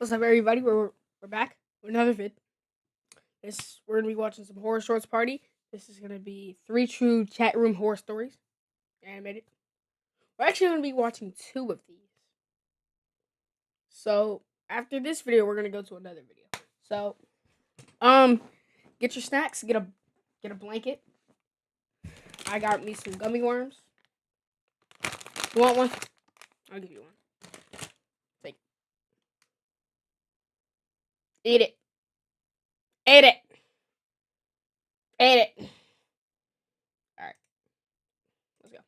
What's up, everybody? We're back with another vid. We're gonna be watching some horror shorts party. This is gonna be 3 true chat room horror stories, animated. We're actually gonna be watching 2 of these. So after this video, we're gonna go to another video. So, get your snacks. Get a blanket. I got me some gummy worms. You want one? I'll give you one. Take. Eat it. Eat it. Eat it. Alright. Let's go.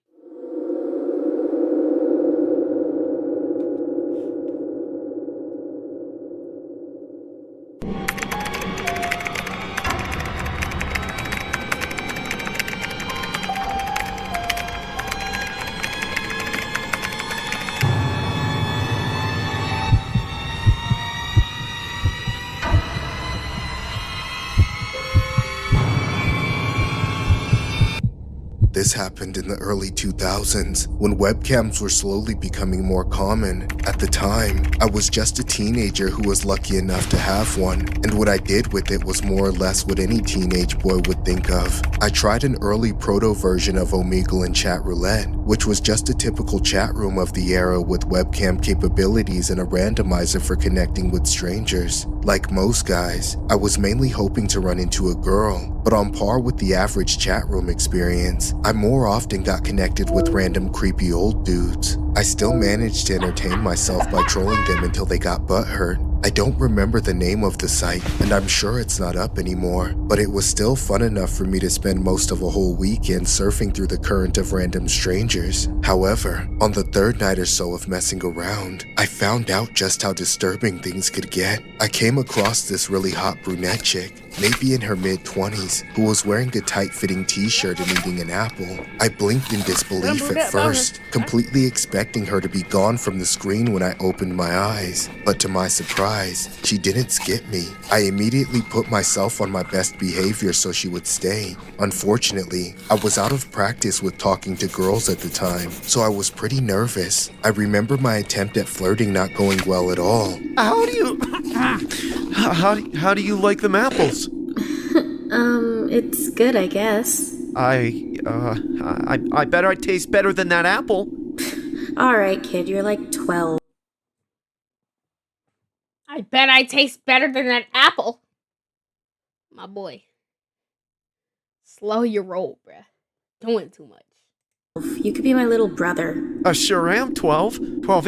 This happened in the early 2000s, when webcams were slowly becoming more common. At the time, I was just a teenager who was lucky enough to have one, and what I did with it was more or less what any teenage boy would think of. I tried an early proto version of Omegle and Chat Roulette, which was just a typical chat room of the era with webcam capabilities and a randomizer for connecting with strangers. Like most guys, I was mainly hoping to run into a girl, but on par with the average chat room experience, I more often got connected with random creepy old dudes. I still managed to entertain myself by trolling them until they got butthurt. I don't remember the name of the site, and I'm sure it's not up anymore, but it was still fun enough for me to spend most of a whole weekend surfing through the current of random strangers. However, on the 3rd night or so of messing around, I found out just how disturbing things could get. I came across this really hot brunette chick, maybe in her mid-20s, who was wearing a tight-fitting t-shirt and eating an apple. I blinked in disbelief at first, completely expecting her to be gone from the screen when I opened my eyes. But to my surprise, she didn't skip me. I immediately put myself on my best behavior so she would stay. Unfortunately, I was out of practice with talking to girls at the time, so I was pretty nervous. I remember my attempt at flirting not going well at all. How do you like them apples? It's good, I guess. I bet I taste better than that apple. Alright, kid, you're like 12. I bet I taste better than that apple. My boy. Slow your roll, bruh. Doing too much. You could be my little brother. I sure am 12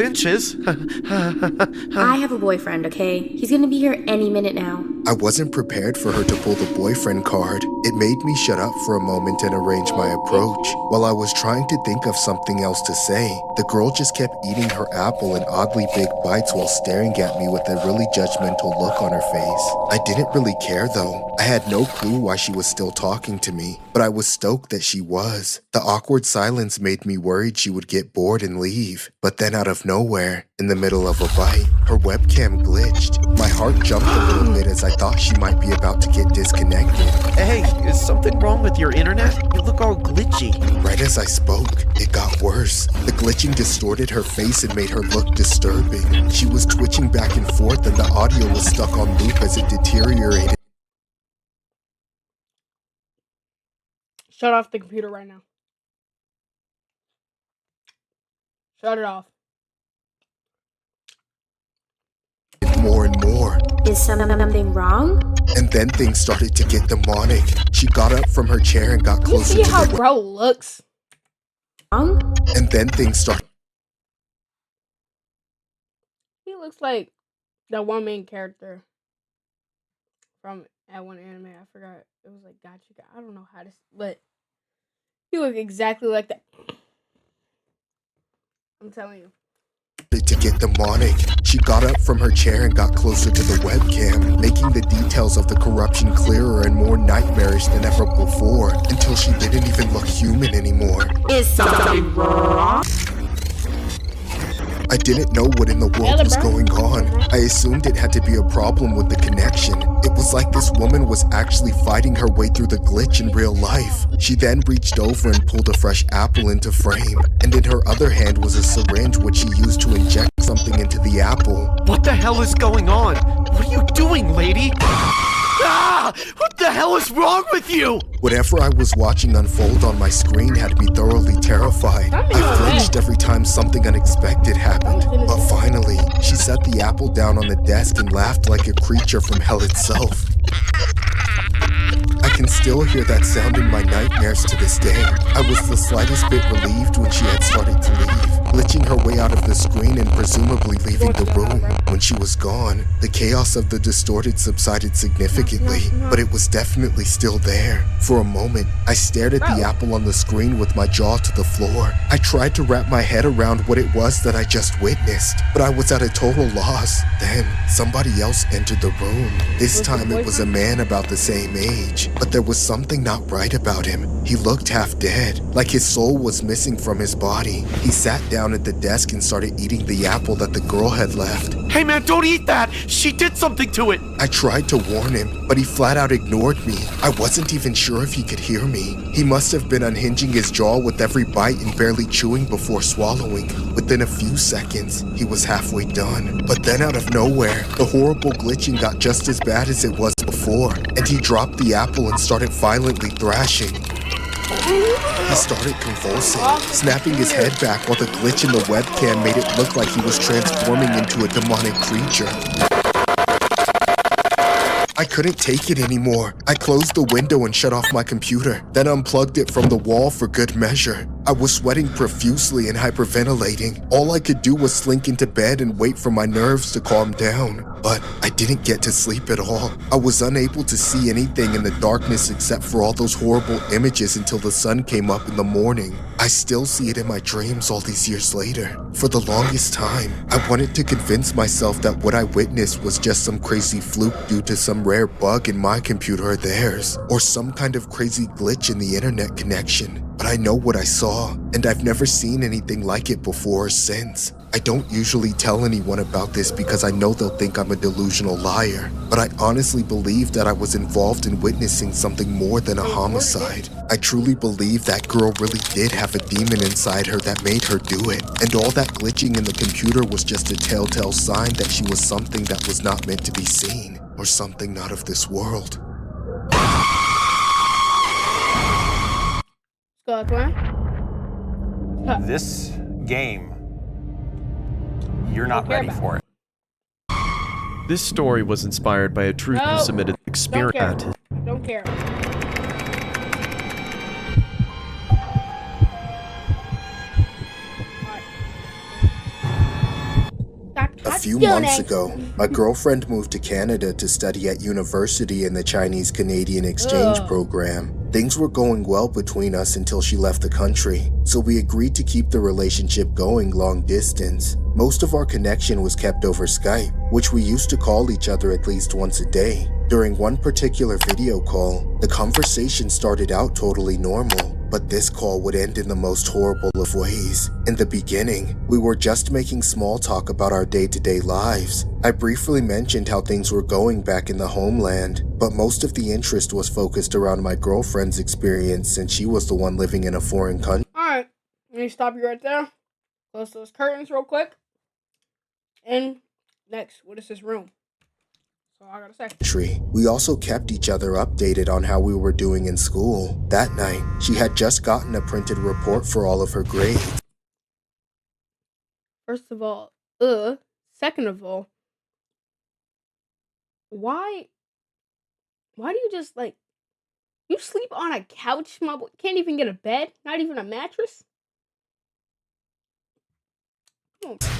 inches. I have a boyfriend, okay? He's gonna be here any minute now. I wasn't prepared for her to pull the boyfriend card. It made me shut up for a moment and arrange my approach. While I was trying to think of something else to say, the girl just kept eating her apple in oddly big bites while staring at me with a really judgmental look on her face. I didn't really care though. I had no clue why she was still talking to me, but I was stoked that she was. The awkward silence made me worried she would get bored and leave. But then out of nowhere, in the middle of a bite, her webcam glitched. My heart jumped a little bit as I thought she might be about to get disconnected. Hey, is something wrong with your internet? You look all glitchy. Right as I spoke, it got worse. The glitching distorted her face and made her look disturbing. She was twitching back and forth and the audio was stuck on loop as it deteriorated. Shut off the computer right now. Shut it off. More and more. Is something wrong? And then things started to get demonic. She got up from her chair and got You closer see to how the bro looks? Wrong? And then things started. He looks like the one main character from that one anime. I forgot. It was like Gotcha. I don't know how to, but he looked exactly like that. I'm telling you. To get demonic. She got up from her chair and got closer to the webcam, making the details of the corruption clearer and more nightmarish than ever before, until she didn't even look human anymore. Is something wrong? I didn't know what in the world was going on. I assumed it had to be a problem with the connection. It was like this woman was actually fighting her way through the glitch in real life. She then reached over and pulled a fresh apple into frame, and in her other hand was a syringe which she used to inject something into the apple. What the hell is going on? What are you doing, lady? Ah! What the hell is wrong with you? Whatever I was watching unfold on my screen had me thoroughly terrified. I flinched every time something unexpected happened. But finally, she set the apple down on the desk and laughed like a creature from hell itself. I can still hear that sound in my nightmares to this day. I was the slightest bit relieved when she had started to leave, glitching her way out of the screen and presumably leaving the room. When she was gone, the chaos of the distorted subsided significantly, but it was definitely still there. For a moment, I stared at the apple on the screen with my jaw to the floor. I tried to wrap my head around what it was that I just witnessed, but I was at a total loss. Then, somebody else entered the room. This time it was a man about the same age, but there was something not right about him. He looked half dead, like his soul was missing from his body. He sat down at the desk and started eating the apple that the girl had left. Hey man, don't eat that! She did something to it! I tried to warn him, but he flat out ignored me. I wasn't even sure if he could hear me. He must have been unhinging his jaw with every bite and barely chewing before swallowing. Within a few seconds, he was halfway done. But then out of nowhere, the horrible glitching got just as bad as it was before, and he dropped the apple and started violently thrashing. He started convulsing, snapping his head back while the glitch in the webcam made it look like he was transforming into a demonic creature. I couldn't take it anymore. I closed the window and shut off my computer, then unplugged it from the wall for good measure. I was sweating profusely and hyperventilating. All I could do was slink into bed and wait for my nerves to calm down. But I didn't get to sleep at all. I was unable to see anything in the darkness except for all those horrible images until the sun came up in the morning. I still see it in my dreams all these years later. For the longest time, I wanted to convince myself that what I witnessed was just some crazy fluke due to some rare bug in my computer or theirs, or some kind of crazy glitch in the internet connection. But I know what I saw, and I've never seen anything like it before or since. I don't usually tell anyone about this because I know they'll think I'm a delusional liar, but I honestly believe that I was involved in witnessing something more than a homicide. I truly believe that girl really did have a demon inside her that made her do it, and all that glitching in the computer was just a telltale sign that she was something that was not meant to be seen, or something not of this world. This game, you're not ready for it. This story was inspired by a truth-submitted experiment. Don't care. A few months ago, my girlfriend moved to Canada to study at university in the Chinese-Canadian exchange program. Things were going well between us until she left the country, so we agreed to keep the relationship going long distance. Most of our connection was kept over Skype, which we used to call each other at least once a day. During one particular video call, the conversation started out totally normal, but this call would end in the most horrible of ways. In the beginning, we were just making small talk about our day-to-day lives. I briefly mentioned how things were going back in the homeland, but most of the interest was focused around my girlfriend's experience since she was the one living in a foreign country. Alright, let me stop you right there. Close those curtains real quick. And next, what is this room? So I gotta say. We also kept each other updated on how we were doing in school. That night, she had just gotten a printed report for all of her grades. First of all, second of all, why do you just you sleep on a couch, my boy? Can't even get a bed, not even a mattress?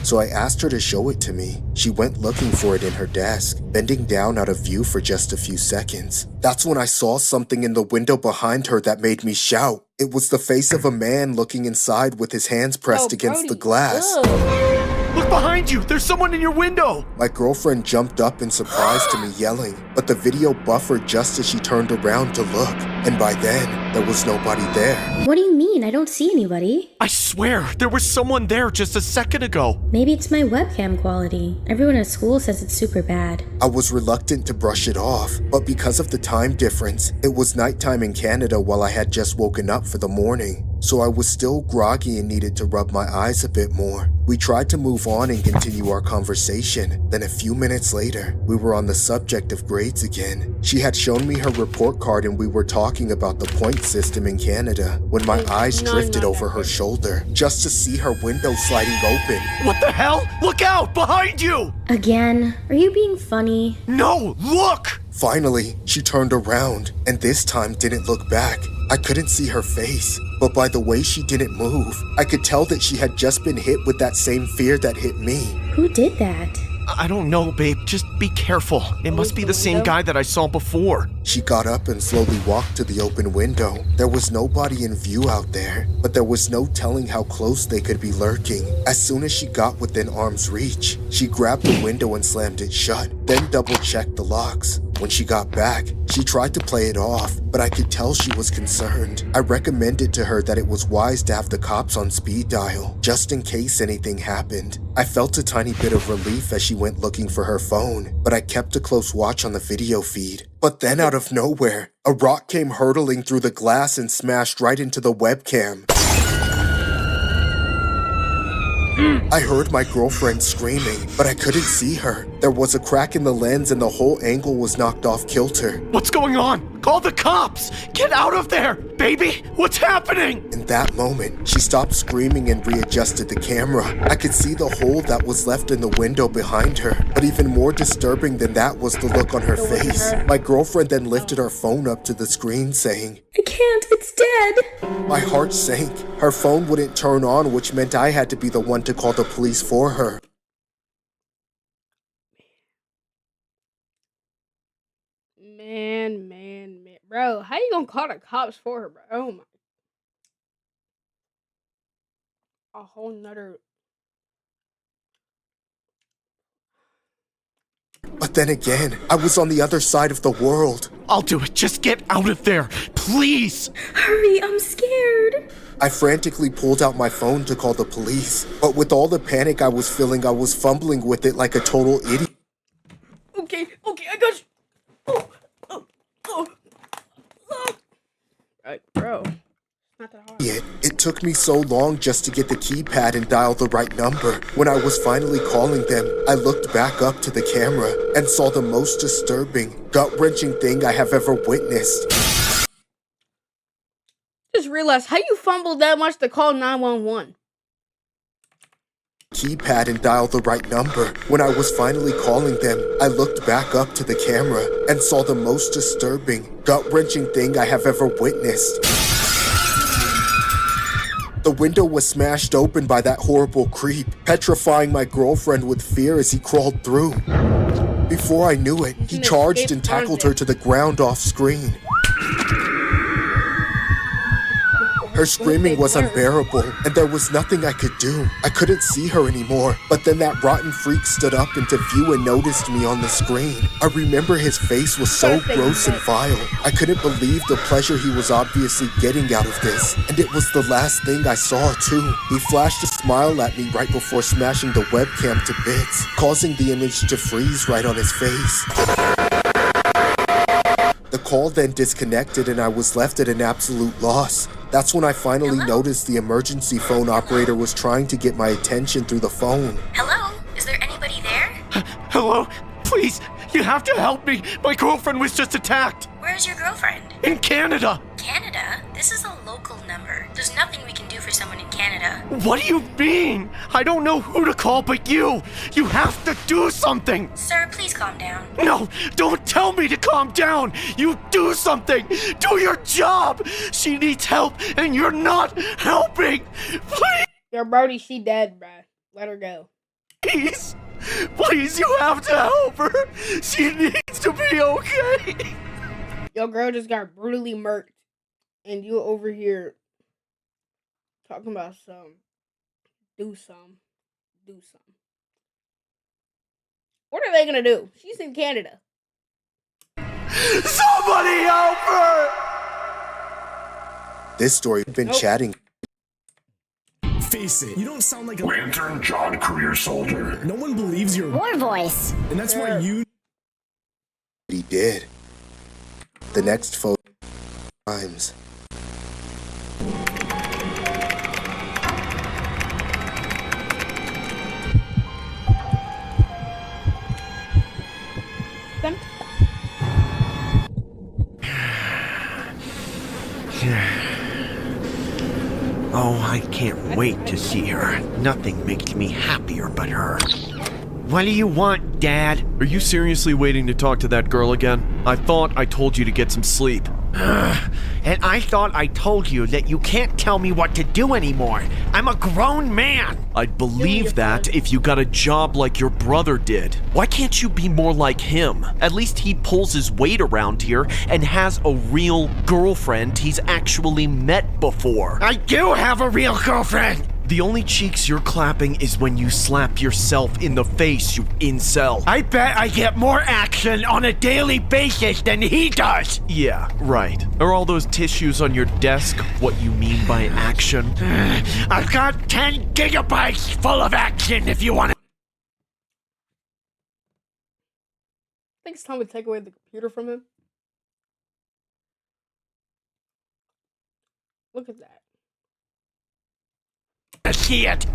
So I asked her to show it to me. She went looking for it in her desk, bending down out of view for just a few seconds. That's when I saw something in the window behind her that made me shout. It was the face of a man looking inside with his hands pressed against the glass. Look behind you! There's someone in your window! My girlfriend jumped up in surprise to me yelling, but the video buffered just as she turned around to look, and by then, there was nobody there. What do you mean? I don't see anybody. I swear, there was someone there just a second ago. Maybe it's my webcam quality. Everyone at school says it's super bad. I was reluctant to brush it off, but because of the time difference, it was nighttime in Canada while I had just woken up for the morning. So I was still groggy and needed to rub my eyes a bit more. We tried to move on and continue our conversation. Then a few minutes later, we were on the subject of grades again. She had shown me her report card and we were talking about the point system in Canada when my eyes drifted over her shoulder just to see her window sliding open. What the hell? Look out! Behind you! Again? Are you being funny? No! Look! Finally, she turned around and this time didn't look back. I couldn't see her face, but by the way she didn't move, I could tell that she had just been hit with that same fear that hit me. Who did that? I don't know, babe. Just be careful. It must be the same guy that I saw before. She got up and slowly walked to the open window. There was nobody in view out there, but there was no telling how close they could be lurking. As soon as she got within arm's reach, she grabbed the window and slammed it shut, then double-checked the locks. When she got back, she tried to play it off, but I could tell she was concerned. I recommended to her that it was wise to have the cops on speed dial, just in case anything happened. I felt a tiny bit of relief as she went looking for her phone, but I kept a close watch on the video feed. But then out of nowhere, a rock came hurtling through the glass and smashed right into the webcam. I heard my girlfriend screaming, but I couldn't see her. There was a crack in the lens and the whole angle was knocked off kilter. What's going on? Call the cops! Get out of there! Baby, what's happening? In that moment, she stopped screaming and readjusted the camera. I could see the hole that was left in the window behind her, but even more disturbing than that was the look on her face. My girlfriend then lifted her phone up to the screen saying, I can't, it's dead. My heart sank. Her phone wouldn't turn on, which meant I had to be the one to call the police for her. Man. Bro, how you gonna call the cops for her, bro? Oh my. A whole nother. But then again, I was on the other side of the world. I'll do it. Just get out of there. Please. Hurry, I'm scared. I frantically pulled out my phone to call the police, but with all the panic I was feeling, I was fumbling with it like a total idiot. Okay, I got you. Oh. Right, bro. Not that hard. It took me so long just to get the keypad and dial the right number. When I was finally calling them, I looked back up to the camera and saw the most disturbing, gut-wrenching thing I have ever witnessed. Just realized how you fumbled that much to call 911. Keypad and dial the right number. When I was finally calling them, I looked back up to the camera and saw the most disturbing, gut-wrenching thing I have ever witnessed. The window was smashed open by that horrible creep, petrifying my girlfriend with fear as he crawled through. Before I knew it, he charged and tackled her to the ground off screen. Her screaming was unbearable, and there was nothing I could do. I couldn't see her anymore, but then that rotten freak stood up into view and noticed me on the screen. I remember his face was so gross and vile. I couldn't believe the pleasure he was obviously getting out of this, and it was the last thing I saw too. He flashed a smile at me right before smashing the webcam to bits, causing the image to freeze right on his face. The call then disconnected and I was left at an absolute loss. That's when I finally noticed the emergency phone operator was trying to get my attention through the phone. Hello? Is there anybody there? Hello? Please, you have to help me. My girlfriend was just attacked. Where's your girlfriend? In Canada. Canada? This is a local number. There's nothing we can do for someone in Canada. What do you mean? I don't know who to call but you. You have to do something. Sir, please calm down. No, don't tell me to calm down. You do something. Do your job. She needs help and you're not helping. Please. Yo, Brody, she dead, bruh. Let her go. Please. Please, you have to help her. She needs to be okay. Your girl just got brutally murked. And you over here talking about do some. What are they gonna do? She's in Canada. Somebody help her! This story had been Nope. chatting. Face it, you don't sound like a Lantern John career soldier. No one believes your War voice. and that's why you He did. The next photo times. Them. Oh, I can't wait to see her. Nothing makes me happier but her. What do you want, Dad? Are you seriously waiting to talk to that girl again? I thought I told you to get some sleep. And I thought I told you that you can't tell me what to do anymore. I'm a grown man. I'd believe that if you got a job like your brother did. Why can't you be more like him? At least he pulls his weight around here and has a real girlfriend he's actually met before. I do have a real girlfriend. The only cheeks you're clapping is when you slap yourself in the face, you incel. I bet I get more action on a daily basis than he does. Yeah, right. Are all those tissues on your desk what you mean by action? I've got 10 gigabytes full of action if you want to. I think it's time to take away the computer from him. Look at that. See it.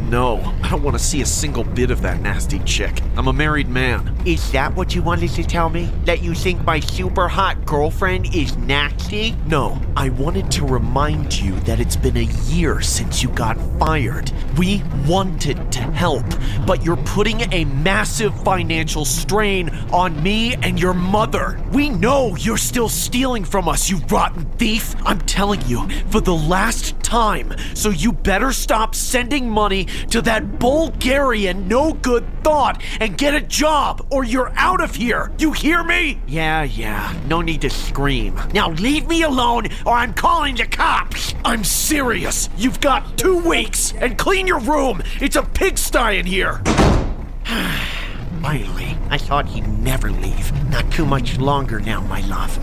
No, I don't want to see a single bit of that nasty chick. I'm a married man. Is that what you wanted to tell me? That you think my super hot girlfriend is nasty? No, I wanted to remind you that it's been a year since you got fired. We wanted to help, but you're putting a massive financial strain on me and your mother. We know you're still stealing from us, you rotten thief. I'm telling you, for the last time, so you better stop sending money to that Bulgarian no-good thought and get a job, or you're out of here. You hear me? Yeah, no need to scream. Now leave me alone or I'm calling the cops. I'm serious. You've got 2 weeks, and clean your room. It's a pigsty in here. Finally, I thought he'd never leave. Not too much longer now, my love.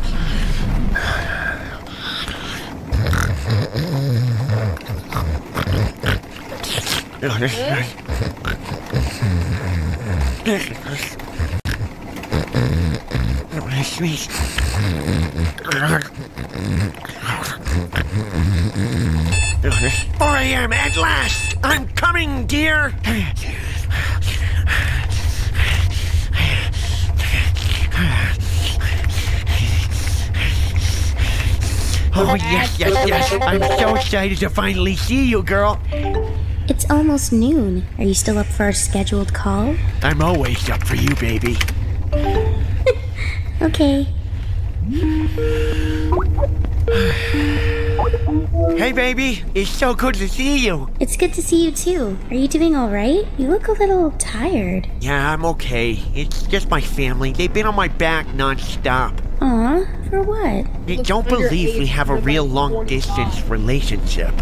Sweet. 4 a.m. at last! I'm coming, dear! Oh, yes. I'm so excited to finally see you, girl. It's almost noon. Are you still up for our scheduled call? I'm always up for you, baby. Okay. Hey, baby. It's so good to see you. It's good to see you too. Are you doing alright? You look a little tired. Yeah, I'm okay. It's just my family. They've been on my back nonstop. Aw, for what? They don't believe we have a real long-distance relationship.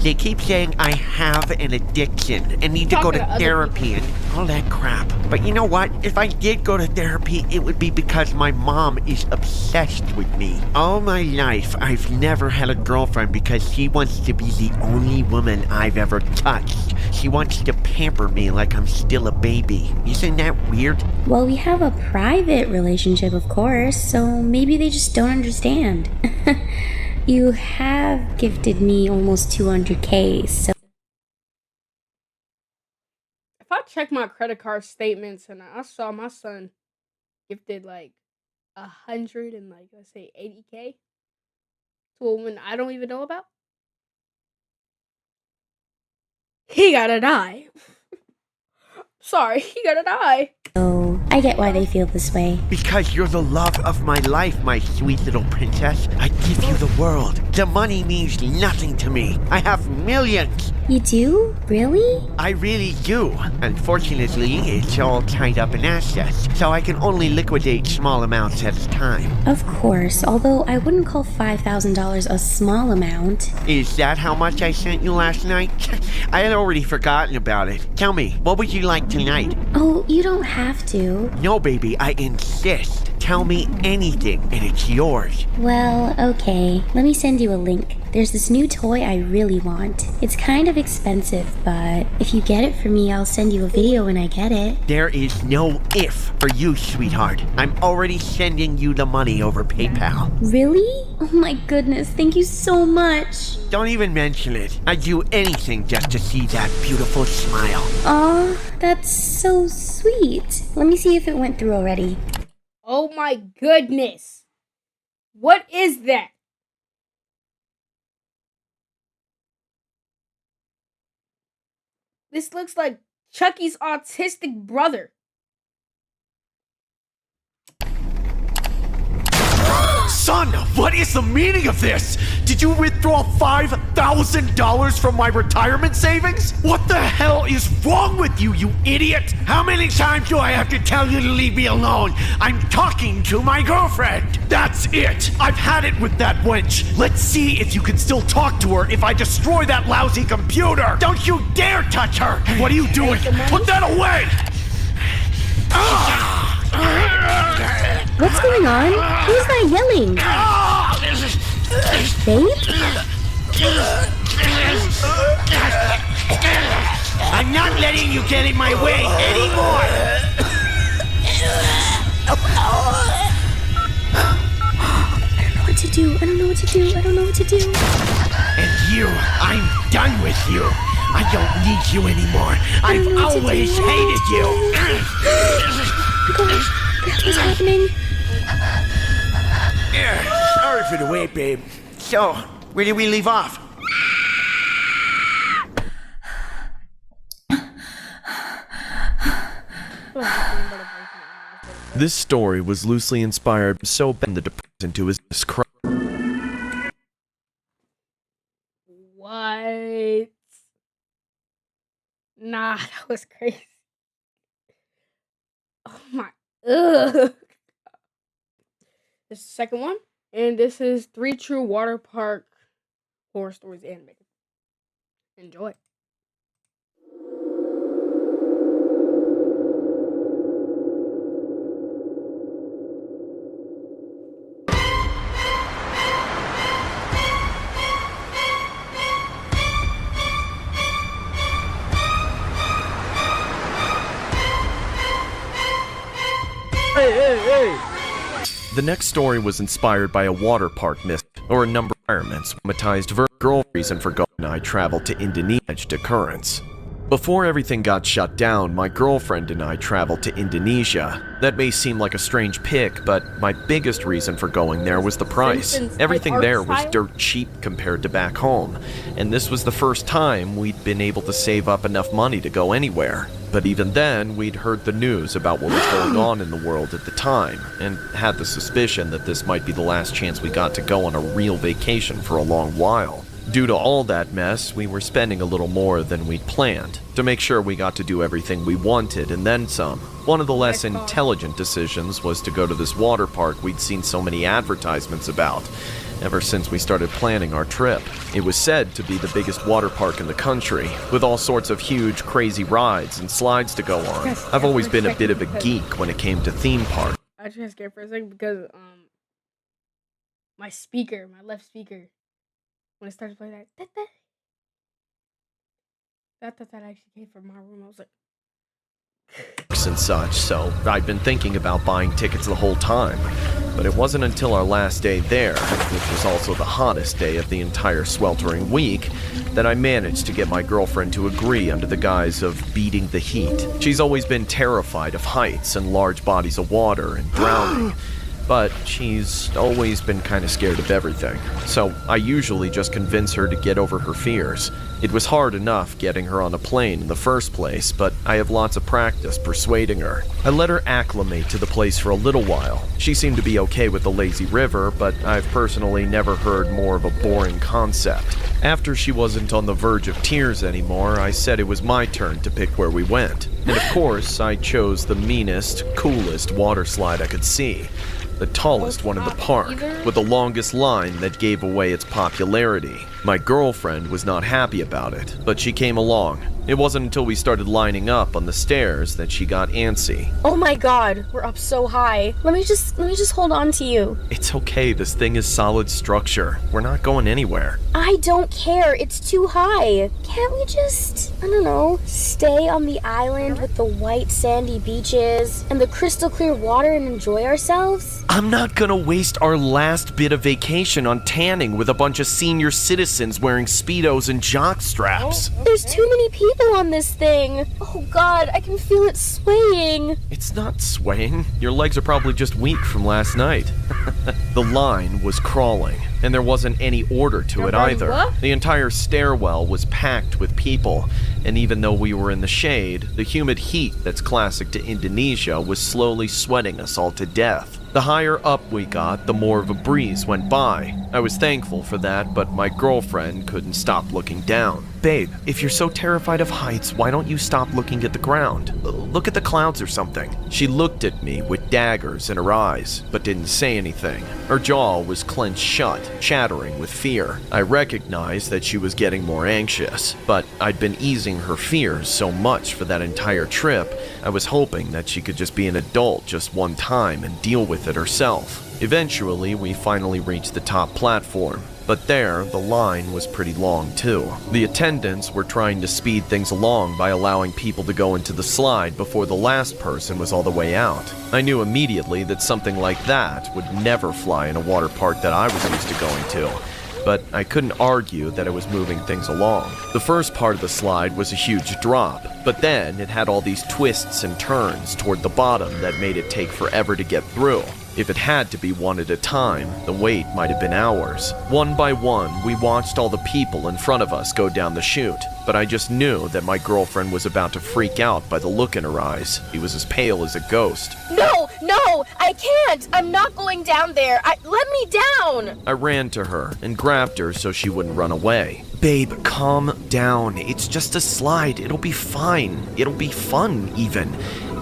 They keep saying I have an addiction and need to go to therapy and all that crap. But you know what? If I did go to therapy, it would be because my mom is obsessed with me. All my life, I've never had a girlfriend because she wants to be the only woman I've ever touched. She wants to pamper me like I'm still a baby. Isn't that weird? Well, we have a private relationship, of course, so maybe they just don't understand. You have gifted me almost 200K, so... If I check my credit card statements and I saw my son gifted like 100 and like let's say 80K to a woman I don't even know about, he gotta die. Sorry, he gotta die. So, I get why they feel this way. Because you're the love of my life, my sweet little princess. I give you the world. The money means nothing to me. I have millions. You do? Really? I really do. Unfortunately, it's all tied up in assets, so I can only liquidate small amounts at a time. Of course, although I wouldn't call $5,000 a small amount. Is that how much I sent you last night? I had already forgotten about it. Tell me, what would you like tonight. Oh, you don't have to. No, baby, I insist. Tell me anything, and it's yours. Well, okay. Let me send you a link. There's this new toy I really want. It's kind of expensive, but if you get it for me, I'll send you a video when I get it. There is no if for you, sweetheart. I'm already sending you the money over PayPal. Really? Oh my goodness, thank you so much. Don't even mention it. I'd do anything just to see that beautiful smile. Aw, that's so sweet. Let me see if it went through already. Oh my goodness. What is that? This looks like Chucky's autistic brother. Son, what is the meaning of this? Did you withdraw $5,000 from my retirement savings? What the hell is wrong with you, you idiot? How many times do I have to tell you to leave me alone? I'm talking to my girlfriend. That's it. I've had it with that wench. Let's see if you can still talk to her if I destroy that lousy computer. Don't you dare touch her. What are you doing? Put that away. What's going on? Who's that yelling? Babe? I'm not letting you get in my way anymore. I don't know what to do. I don't know what to do. I don't know what to do. And you, I'm done with you. I don't need you anymore. I've always hated you. Gosh, what's happening? Sorry for the wait, babe. So, where did we leave off? This story was loosely inspired so bend the depression to his crime. What? Nah, that was crazy. Oh my. Ugh. This is the second one. And this is 3 True Water Park Horror Stories animated. Enjoy. The next story was inspired by a water park myth, or a number of environments, traumatized girl reason for going. I traveled to Indonesia occurrence. Before everything got shut down, my girlfriend and I traveled to Indonesia. That may seem like a strange pick, but my biggest reason for going there was the price. Everything there was dirt cheap compared to back home, and this was the first time we'd been able to save up enough money to go anywhere. But even then, we'd heard the news about what was going on in the world at the time, and had the suspicion that this might be the last chance we got to go on a real vacation for a long while. Due to all that mess, we were spending a little more than we'd planned, to make sure we got to do everything we wanted and then some. One of the less intelligent decisions was to go to this water park we'd seen so many advertisements about, ever since we started planning our trip. It was said to be the biggest water park in the country, with all sorts of huge, crazy rides and slides to go on. I've always been a bit of a geek when it came to theme parks. I just got scared for a second because my speaker, my left speaker, when it started playing that actually came from my room. I was like, and such, so I'd been thinking about buying tickets the whole time. But it wasn't until our last day there, which was also the hottest day of the entire sweltering week, that I managed to get my girlfriend to agree under the guise of beating the heat. She's always been terrified of heights and large bodies of water and drowning, but she's always been kind of scared of everything. So I usually just convince her to get over her fears. It was hard enough getting her on a plane in the first place, but I have lots of practice persuading her. I let her acclimate to the place for a little while. She seemed to be okay with the lazy river, but I've personally never heard more of a boring concept. After she wasn't on the verge of tears anymore, I said it was my turn to pick where we went. And of course, I chose the meanest, coolest water slide I could see. The tallest one in the park, with the longest line that gave away its popularity. My girlfriend was not happy about it, but she came along. It wasn't until we started lining up on the stairs that she got antsy. Oh my god, we're up so high. Let me just hold on to you. It's okay, this thing is solid structure. We're not going anywhere. I don't care, it's too high. Can't we just, I don't know, stay on the island with the white sandy beaches and the crystal clear water and enjoy ourselves? I'm not gonna waste our last bit of vacation on tanning with a bunch of senior citizens wearing Speedos and jock straps. There's too many people on this thing. Oh god, I can feel it swaying. It's not swaying. Your legs are probably just weak from last night. The line was crawling, and there wasn't any order to it either. What? The entire stairwell was packed with people, and even though we were in the shade, the humid heat that's classic to Indonesia was slowly sweating us all to death. The higher up we got, the more of a breeze went by. I was thankful for that, but my girlfriend couldn't stop looking down. Babe, if you're so terrified of heights, why don't you stop looking at the ground? Look at the clouds or something. She looked at me with daggers in her eyes, but didn't say anything. Her jaw was clenched shut, chattering with fear. I recognized that she was getting more anxious, but I'd been easing her fears so much for that entire trip, I was hoping that she could just be an adult just one time and deal with it herself. Eventually, we finally reached the top platform, but there, the line was pretty long too. The attendants were trying to speed things along by allowing people to go into the slide before the last person was all the way out. I knew immediately that something like that would never fly in a water park that I was used to going to, but I couldn't argue that it was moving things along. The first part of the slide was a huge drop, but then it had all these twists and turns toward the bottom that made it take forever to get through. If it had to be one at a time, the wait might have been hours. One by one, we watched all the people in front of us go down the chute, but I just knew that my girlfriend was about to freak out by the look in her eyes. He was as pale as a ghost. No, I can't. I'm not going down there. Let me down. I ran to her and grabbed her so she wouldn't run away. Babe, calm down. It's just a slide. It'll be fine. It'll be fun, even.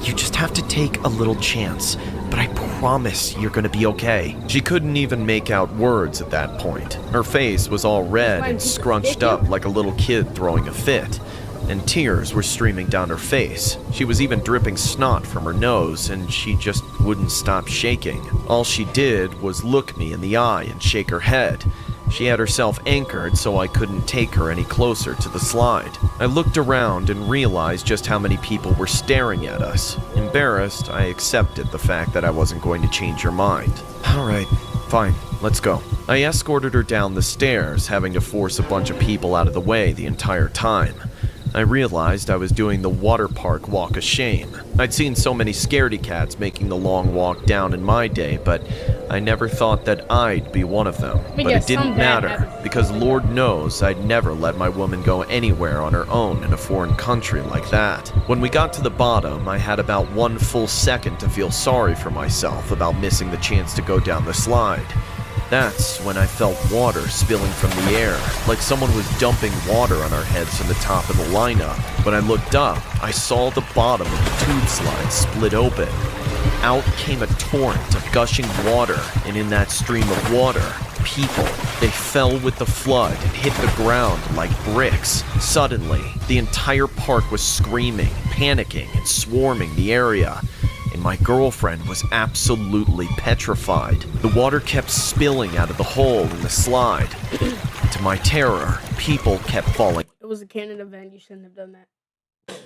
You just have to take a little chance. But I promise you're gonna be okay. She couldn't even make out words at that point. Her face was all red and scrunched up like a little kid throwing a fit, and tears were streaming down her face. She was even dripping snot from her nose, and she just wouldn't stop shaking. All she did was look me in the eye and shake her head. She had herself anchored so I couldn't take her any closer to the slide. I looked around and realized just how many people were staring at us. Embarrassed, I accepted the fact that I wasn't going to change her mind. All right, fine, let's go. I escorted her down the stairs, having to force a bunch of people out of the way the entire time. I realized I was doing the water park walk of shame. I'd seen so many scaredy cats making the long walk down in my day, but I never thought that I'd be one of them. But it didn't matter, because Lord knows I'd never let my woman go anywhere on her own in a foreign country like that. When we got to the bottom, I had about 1 full second to feel sorry for myself about missing the chance to go down the slide. That's when I felt water spilling from the air, like someone was dumping water on our heads from the top of the lineup. When I looked up, I saw the bottom of the tube slide split open. Out came a torrent of gushing water, and in that stream of water, people. They fell with the flood and hit the ground like bricks. Suddenly, the entire park was screaming, panicking, and swarming the area. And my girlfriend was absolutely petrified. The water kept spilling out of the hole in the slide. To my terror, people kept falling. It was a canon event. You shouldn't have done that.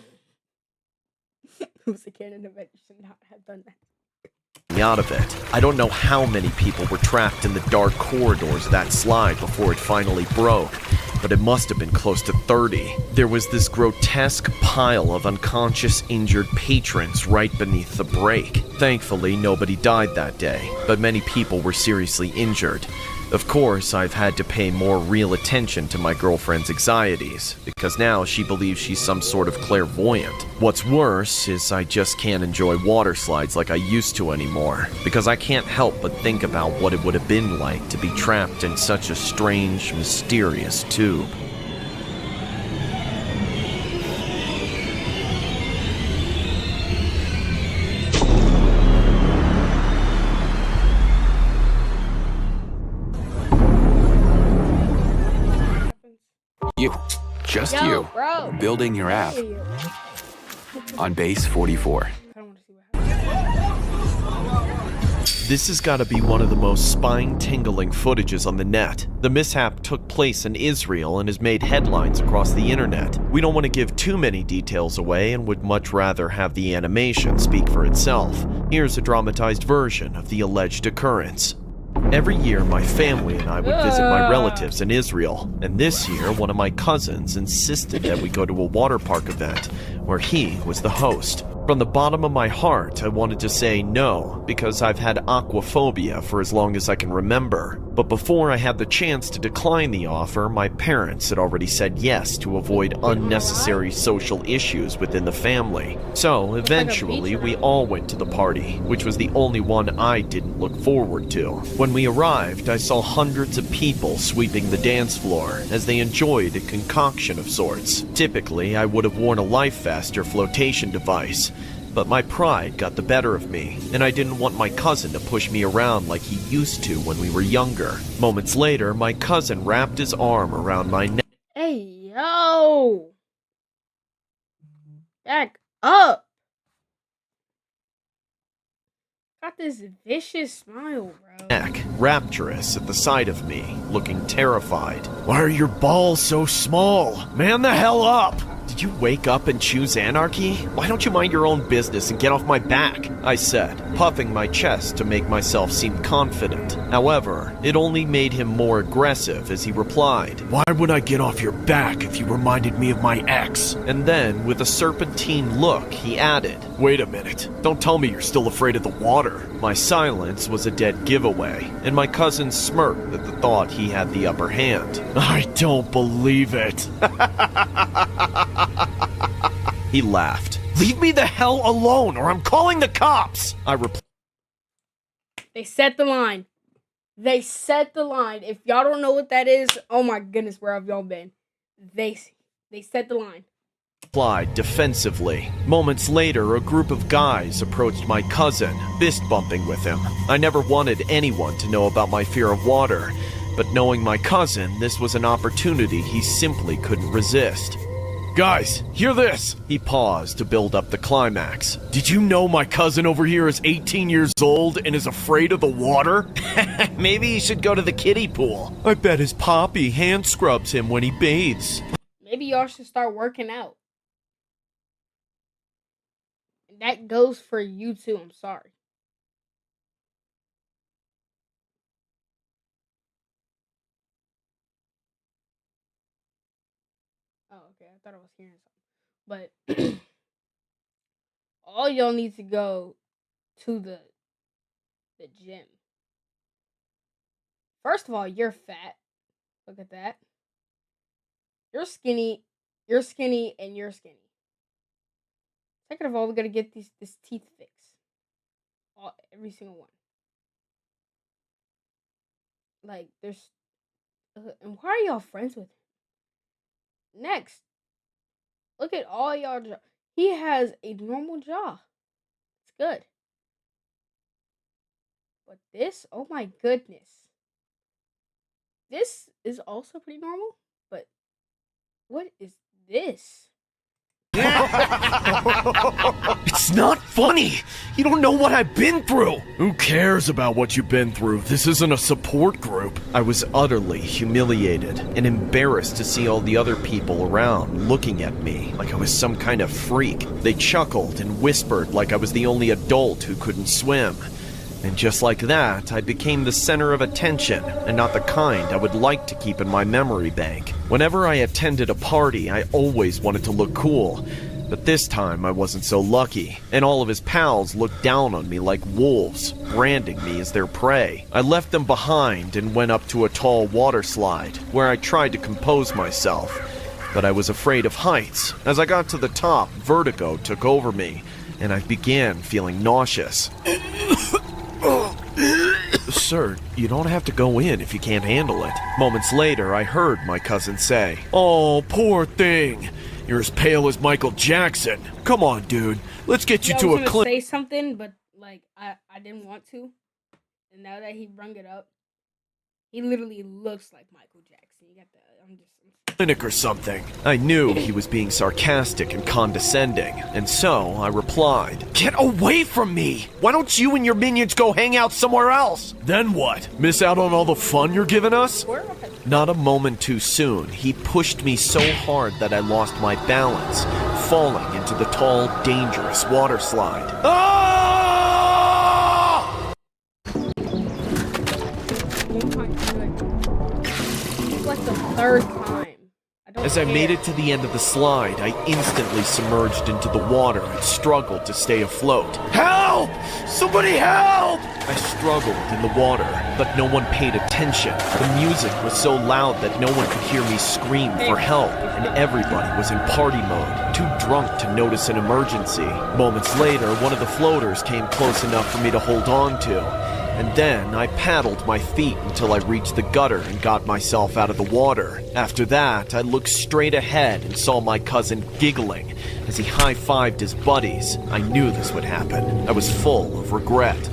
It was a canon event. You should not have done that. Out of it. I don't know how many people were trapped in the dark corridors of that slide before it finally broke, but it must have been close to 30. There was this grotesque pile of unconscious, injured patrons right beneath the break. Thankfully, nobody died that day, but many people were seriously injured. Of course, I've had to pay more real attention to my girlfriend's anxieties, because now she believes she's some sort of clairvoyant. What's worse is I just can't enjoy water slides like I used to anymore, because I can't help but think about what it would have been like to be trapped in such a strange, mysterious tube. You Just Yo, you, bro. building your app Hey. on base 44. I don't want to see what happens. This has got to be one of the most spine-tingling footages on the net. The mishap took place in Israel and has made headlines across the internet. We don't want to give too many details away and would much rather have the animation speak for itself. Here's a dramatized version of the alleged occurrence. Every year, my family and I would visit my relatives in Israel, and this year, one of my cousins insisted that we go to a water park event where he was the host. From the bottom of my heart, I wanted to say no, because I've had aquaphobia for as long as I can remember. But before I had the chance to decline the offer, my parents had already said yes to avoid unnecessary social issues within the family. So, eventually, we all went to the party, which was the only one I didn't look forward to. When we arrived, I saw hundreds of people sweeping the dance floor, as they enjoyed a concoction of sorts. Typically, I would have worn a life vest or flotation device, but my pride got the better of me, and I didn't want my cousin to push me around like he used to when we were younger. Moments later, my cousin wrapped his arm around my neck. Hey, yo! Back up! Got this vicious smile, bro. Rapturous at the sight of me, looking terrified. Why are your balls so small? Man the hell up! Did you wake up and choose anarchy? Why don't you mind your own business and get off my back? I said, puffing my chest to make myself seem confident. However, it only made him more aggressive as he replied, "Why would I get off your back if you reminded me of my ex?" And then, with a serpentine look, he added, "Wait a minute, don't tell me you're still afraid of the water." My silence was a dead giveaway, and my cousin smirked at the thought he had the upper hand. I don't believe it. He laughed. "Leave me the hell alone or I'm calling the cops!" I replied. They set the line. They set the line. If y'all don't know what that is, oh my goodness, where have y'all been? They set the line. Replied defensively. Moments later, a group of guys approached my cousin, fist bumping with him. I never wanted anyone to know about my fear of water, but knowing my cousin, this was an opportunity he simply couldn't resist. "Guys, hear this!" He paused to build up the climax. "Did you know my cousin over here is 18 years old and is afraid of the water? Maybe he should go to the kiddie pool. I bet his poppy hand scrubs him when he bathes." Maybe y'all should start working out. And that goes for you too, I'm sorry. Oh, okay, I thought I was hearing something. But all y'all need to go to the gym. First of all, you're fat. Look at that. You're skinny, and you're skinny. Second of all, we gotta get this teeth fixed. Every single one. Like, there's... and why are y'all friends with him? Next, look at all y'all jaw. He has a normal jaw. It's good. But this, oh my goodness. This is also pretty normal, but what is this? It's not funny! You don't know what I've been through! Who cares about what you've been through? This isn't a support group. I was utterly humiliated and embarrassed to see all the other people around looking at me like I was some kind of freak. They chuckled and whispered like I was the only adult who couldn't swim. And just like that, I became the center of attention, and not the kind I would like to keep in my memory bank. Whenever I attended a party, I always wanted to look cool, but this time I wasn't so lucky, and all of his pals looked down on me like wolves, branding me as their prey. I left them behind and went up to a tall water slide, where I tried to compose myself, but I was afraid of heights. As I got to the top, vertigo took over me, and I began feeling nauseous. Sir, you don't have to go in if you can't handle it. Moments later, I heard my cousin say, "Oh, poor thing. You're as pale as Michael Jackson. Come on, dude. Let's get you to a clinic." I was clinic. say something, but like I didn't want to. And now that he brung it up, He literally looks like Michael Jackson. You got the. Clinic or something. I knew he was being sarcastic and condescending, and so I replied, "Get away from me! Why don't you and your minions go hang out somewhere else?" "Then what? Miss out on all the fun you're giving us?" Not a moment too soon, he pushed me so hard that I lost my balance, falling into the tall, dangerous water slide. Ah! Oh my god. It's like the third time. As I made it to the end of the slide, I instantly submerged into the water and struggled to stay afloat. "Help! Somebody help!" I struggled in the water, but no one paid attention. The music was so loud that no one could hear me scream for help, and everybody was in party mode, too drunk to notice an emergency. Moments later, one of the floaters came close enough for me to hold on to. And then I paddled my feet until I reached the gutter and got myself out of the water. After that, I looked straight ahead and saw my cousin giggling as he high-fived his buddies. I knew this would happen. I was full of regret.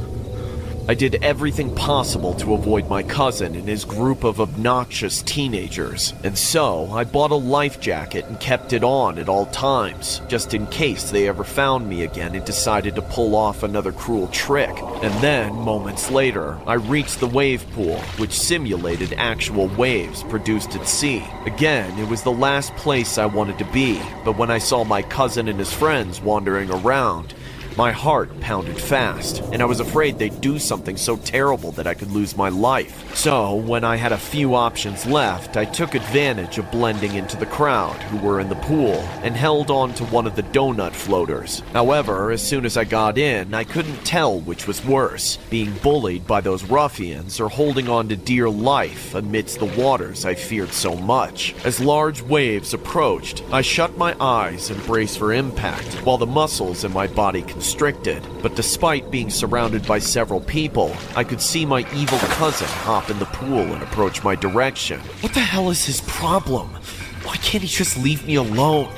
I did everything possible to avoid my cousin and his group of obnoxious teenagers, and so I bought a life jacket and kept it on at all times, just in case they ever found me again and decided to pull off another cruel trick. And then, moments later, I reached the wave pool, which simulated actual waves produced at sea. Again, it was the last place I wanted to be, but when I saw my cousin and his friends wandering around, my heart pounded fast, and I was afraid they'd do something so terrible that I could lose my life. So, when I had a few options left, I took advantage of blending into the crowd who were in the pool and held on to one of the donut floaters. However, as soon as I got in, I couldn't tell which was worse, being bullied by those ruffians or holding on to dear life amidst the waters I feared so much. As large waves approached, I shut my eyes and braced for impact, while the muscles in my body constricted. But despite being surrounded by several people, I could see my evil cousin hop in the pool and approach my direction. What the hell is his problem? Why can't he just leave me alone?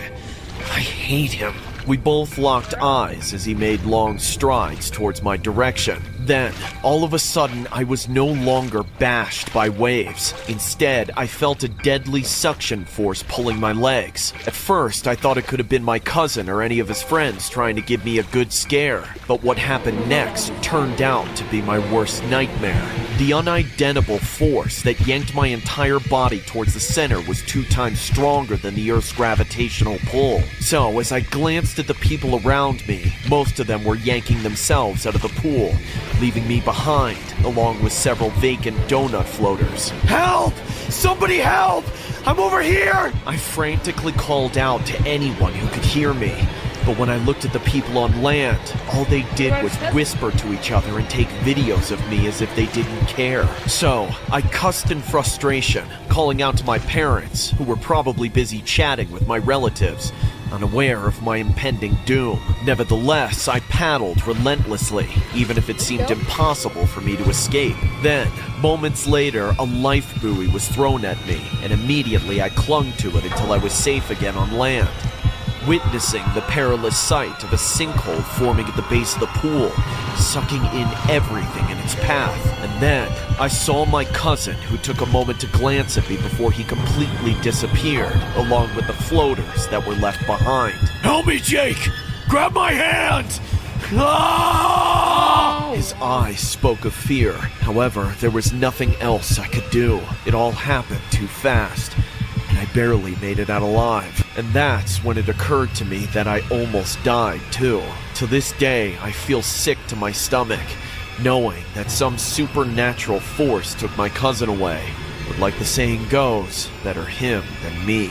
I hate him. We both locked eyes as he made long strides towards my direction. Then, all of a sudden, I was no longer bashed by waves. Instead, I felt a deadly suction force pulling my legs. At first, I thought it could have been my cousin or any of his friends trying to give me a good scare. But what happened next turned out to be my worst nightmare. The unidentifiable force that yanked my entire body towards the center was 2 times stronger than the Earth's gravitational pull. So, as I glanced at the people around me, most of them were yanking themselves out of the pool, leaving me behind, along with several vacant donut floaters. "Help! Somebody help! I'm over here!" I frantically called out to anyone who could hear me. But when I looked at the people on land, all they did was whisper to each other and take videos of me as if they didn't care. So, I cussed in frustration, calling out to my parents, who were probably busy chatting with my relatives, unaware of my impending doom. Nevertheless, I paddled relentlessly, even if it seemed impossible for me to escape. Then, moments later, a life buoy was thrown at me, and immediately I clung to it until I was safe again on land. Witnessing the perilous sight of a sinkhole forming at the base of the pool, sucking in everything in its path. And then, I saw my cousin, who took a moment to glance at me before he completely disappeared, along with the floaters that were left behind. "Help me, Jake! Grab my hand!" Ah! His eyes spoke of fear. However, there was nothing else I could do. It all happened too fast, and I barely made it out alive. And that's when it occurred to me that I almost died, too. To this day, I feel sick to my stomach, knowing that some supernatural force took my cousin away. But like the saying goes, better him than me.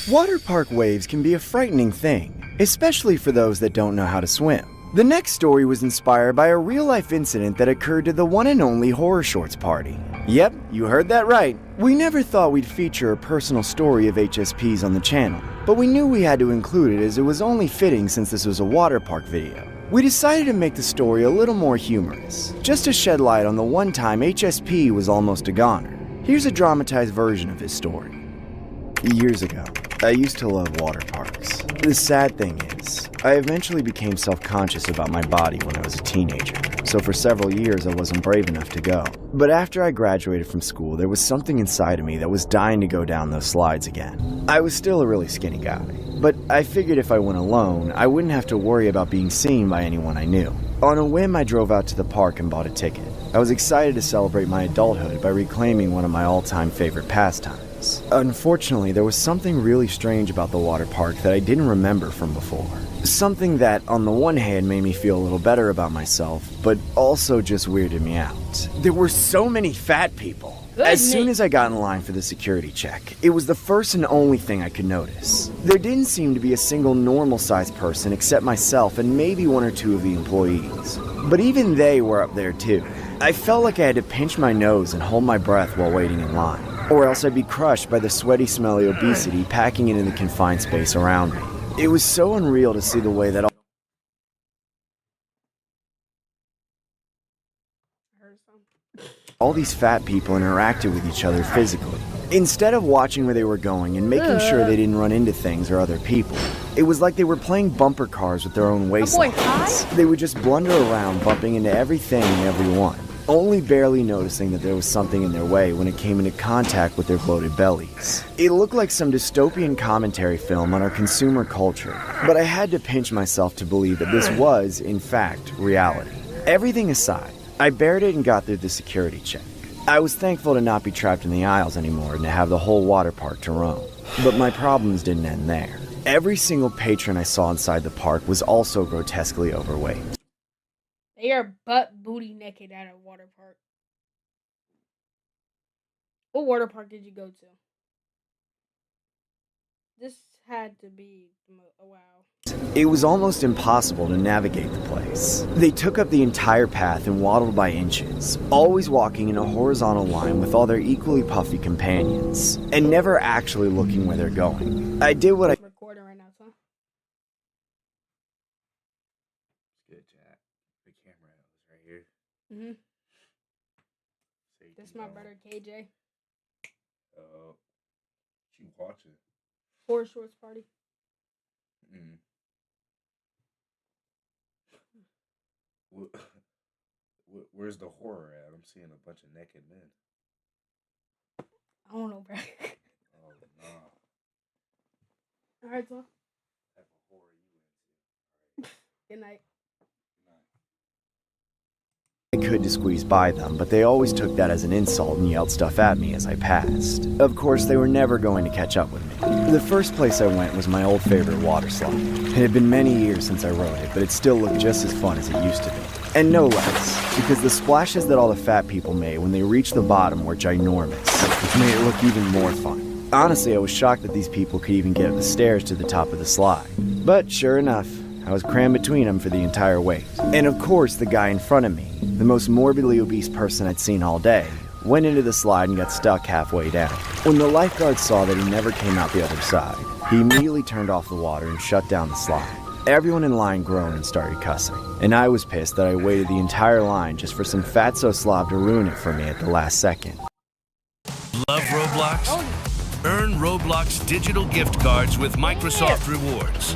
Water park waves can be a frightening thing, especially for those that don't know how to swim. The next story was inspired by a real-life incident that occurred to the one and only Horror Shorts party. Yep, you heard that right. We never thought we'd feature a personal story of HSPs on the channel, but we knew we had to include it as it was only fitting since this was a water park video. We decided to make the story a little more humorous, just to shed light on the one time HSP was almost a goner. Here's a dramatized version of his story. Years ago, I used to love water parks. The sad thing is, I eventually became self-conscious about my body when I was a teenager, so for several years I wasn't brave enough to go. But after I graduated from school, there was something inside of me that was dying to go down those slides again. I was still a really skinny guy, but I figured if I went alone, I wouldn't have to worry about being seen by anyone I knew. On a whim, I drove out to the park and bought a ticket. I was excited to celebrate my adulthood by reclaiming one of my all-time favorite pastimes. Unfortunately, there was something really strange about the water park that I didn't remember from before. Something that, on the one hand, made me feel a little better about myself, but also just weirded me out. There were so many fat people. As soon as I got in line for the security check, it was the first and only thing I could notice. There didn't seem to be a single normal-sized person except myself and maybe one or two of the employees. But even they were up there too. I felt like I had to pinch my nose and hold my breath while waiting in line, or else I'd be crushed by the sweaty, smelly obesity packing it in the confined space around me. It was so unreal to see the way that all these fat people interacted with each other physically. Instead of watching where they were going and making sure they didn't run into things or other people, it was like they were playing bumper cars with their own waistlines. They would just blunder around, bumping into everything and everyone, only barely noticing that there was something in their way when it came into contact with their bloated bellies. It looked like some dystopian commentary film on our consumer culture, but I had to pinch myself to believe that this was, in fact, reality. Everything aside, I bared it and got through the security check. I was thankful to not be trapped in the aisles anymore and to have the whole water park to roam. But my problems didn't end there. Every single patron I saw inside the park was also grotesquely overweight. They are butt booty naked at a water park. What water park did you go to? This had to be a wow. It was almost impossible to navigate the place. They took up the entire path and waddled by inches, always walking in a horizontal line with all their equally puffy companions, and never actually looking where they're going. I did what I... Recording right now, son. Good, Jack. The camera is right here. Mm-hmm. That's my brother, KJ. You watching? Horror Shorts Party. Mm. Where's the horror at? I'm seeing a bunch of naked men. I don't know, bro. Oh, no. Alright, so. What type of horror you into? Good night. I could to squeeze by them, but they always took that as an insult and yelled stuff at me as I passed. Of course, they were never going to catch up with me. The first place I went was my old favorite water slide. It had been many years since I rode it, but it still looked just as fun as it used to be. And no less, because the splashes that all the fat people made when they reached the bottom were ginormous, which made it look even more fun. Honestly, I was shocked that these people could even get up the stairs to the top of the slide. But sure enough, I was crammed between them for the entire wait. And of course, the guy in front of me, the most morbidly obese person I'd seen all day, went into the slide and got stuck halfway down. When the lifeguard saw that he never came out the other side, he immediately turned off the water and shut down the slide. Everyone in line groaned and started cussing, and I was pissed that I waited the entire line just for some fatso slob to ruin it for me at the last second. Love Roblox? Earn Roblox digital gift cards with Microsoft Rewards.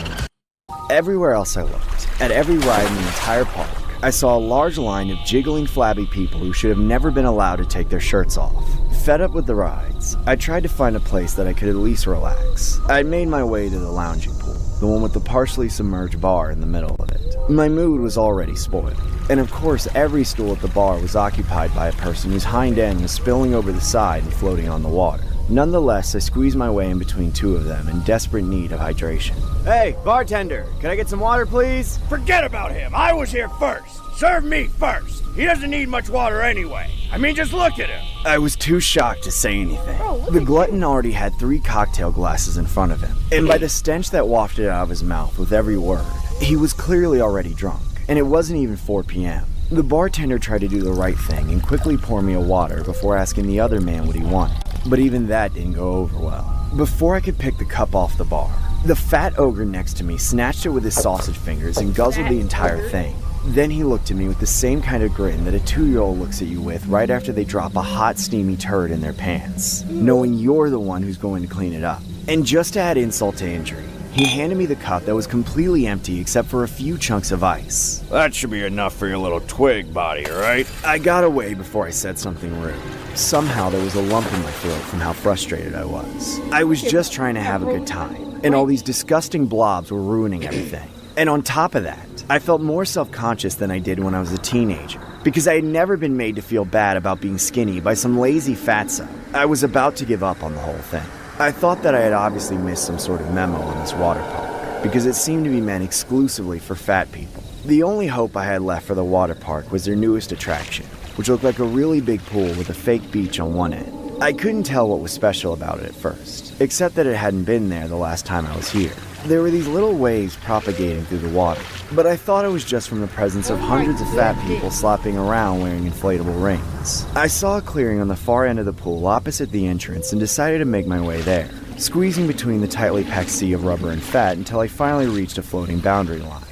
Everywhere else I looked, at every ride in the entire park, I saw a large line of jiggling, flabby people who should have never been allowed to take their shirts off. Fed up with the rides, I tried to find a place that I could at least relax. I made my way to the lounging pool, the one with the partially submerged bar in the middle of it. My mood was already spoiled, and of course every stool at the bar was occupied by a person whose hind end was spilling over the side and floating on the water. Nonetheless, I squeezed my way in between two of them in desperate need of hydration. Hey, bartender, can I get some water, please? Forget about him. I was here first. Serve me first. He doesn't need much water anyway. I mean, just look at him. I was too shocked to say anything. The glutton already had 3 cocktail glasses in front of him, and by the stench that wafted out of his mouth with every word, he was clearly already drunk, and it wasn't even 4 p.m. The bartender tried to do the right thing and quickly pour me a water before asking the other man what he wanted, but even that didn't go over well. Before I could pick the cup off the bar, the fat ogre next to me snatched it with his sausage fingers and guzzled the entire thing. Then he looked at me with the same kind of grin that a 2-year-old looks at you with right after they drop a hot, steamy turd in their pants, knowing you're the one who's going to clean it up. And just to add insult to injury, he handed me the cup that was completely empty except for a few chunks of ice. That should be enough for your little twig body, right? I got away before I said something rude. Somehow there was a lump in my throat from how frustrated I was. I was just trying to have a good time, and all these disgusting blobs were ruining everything. And on top of that, I felt more self-conscious than I did when I was a teenager, because I had never been made to feel bad about being skinny by some lazy fatso. I was about to give up on the whole thing. I thought that I had obviously missed some sort of memo on this water park, because it seemed to be meant exclusively for fat people. The only hope I had left for the water park was their newest attraction, which looked like a really big pool with a fake beach on one end. I couldn't tell what was special about it at first, except that it hadn't been there the last time I was here. There were these little waves propagating through the water, but I thought it was just from the presence of hundreds of fat people slopping around wearing inflatable rings. I saw a clearing on the far end of the pool opposite the entrance and decided to make my way there, squeezing between the tightly packed sea of rubber and fat until I finally reached a floating boundary line.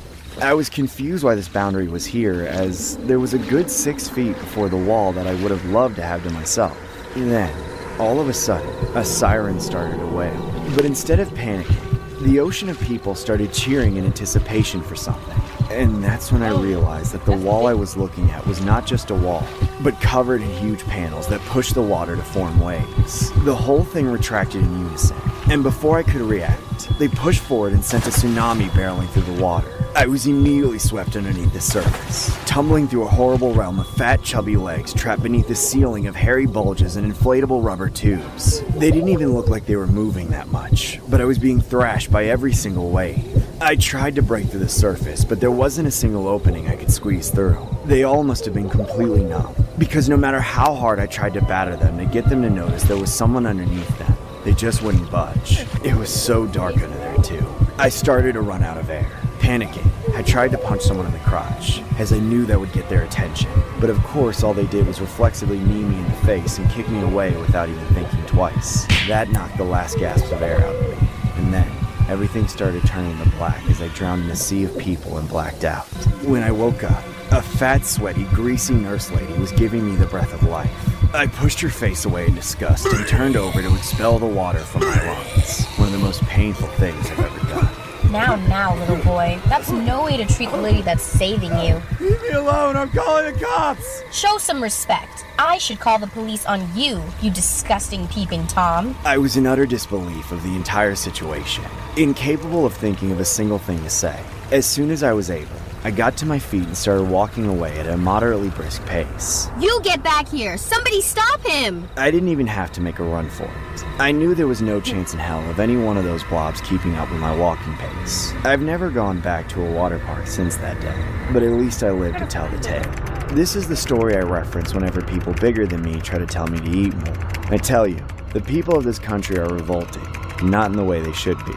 I was confused why this boundary was here, as there was a good 6 feet before the wall that I would have loved to have to myself. Then, all of a sudden, a siren started to wail. But instead of panicking, the ocean of people started cheering in anticipation for something. And that's when I realized that the wall I was looking at was not just a wall, but covered in huge panels that pushed the water to form waves. The whole thing retracted in unison, and before I could react, they pushed forward and sent a tsunami barreling through the water. I was immediately swept underneath the surface, tumbling through a horrible realm of fat, chubby legs trapped beneath the ceiling of hairy bulges and inflatable rubber tubes. They didn't even look like they were moving that much, but I was being thrashed by every single wave. I tried to break through the surface, but there wasn't a single opening I could squeeze through. They all must have been completely numb, because no matter how hard I tried to batter them to get them to notice there was someone underneath them, they just wouldn't budge. It was so dark under there too. I started to run out of air. Panicking, I tried to punch someone in the crotch, as I knew that would get their attention. But of course, all they did was reflexively knee me in the face and kick me away without even thinking twice. That knocked the last gasps of air out of me. And then, everything started turning to black as I drowned in a sea of people and blacked out. When I woke up, a fat, sweaty, greasy nurse lady was giving me the breath of life. I pushed her face away in disgust and turned over to expel the water from my lungs. One of the most painful things I've ever done. Now, little boy. That's no way to treat the lady that's saving you. Leave me alone, I'm calling the cops! Show some respect. I should call the police on you, you disgusting peeping Tom. I was in utter disbelief of the entire situation, incapable of thinking of a single thing to say. As soon as I was able, I got to my feet and started walking away at a moderately brisk pace. You get back here! Somebody stop him! I didn't even have to make a run for it. I knew there was no chance in hell of any one of those blobs keeping up with my walking pace. I've never gone back to a water park since that day, but at least I lived to tell the tale. This is the story I reference whenever people bigger than me try to tell me to eat more. I tell you, the people of this country are revolting, not in the way they should be.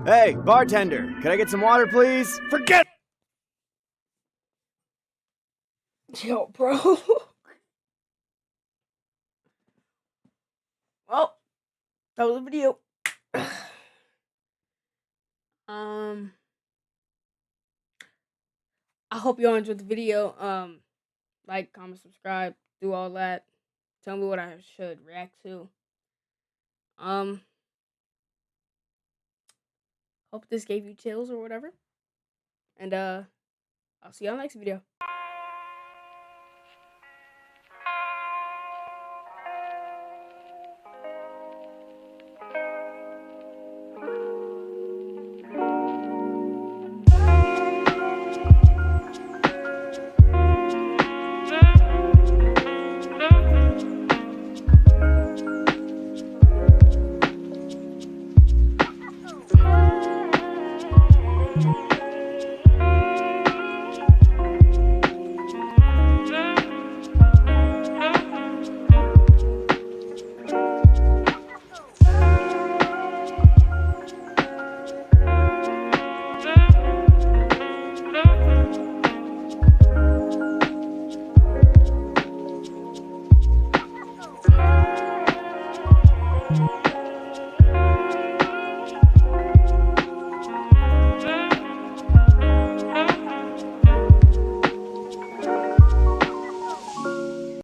Hey, bartender, can I get some water, please? Forget. Yo, bro. Well, that was a video. I hope y'all enjoyed the video. Like, comment, subscribe, do all that. Tell me what I should react to. Hope this gave you chills or whatever. And I'll see y'all next video.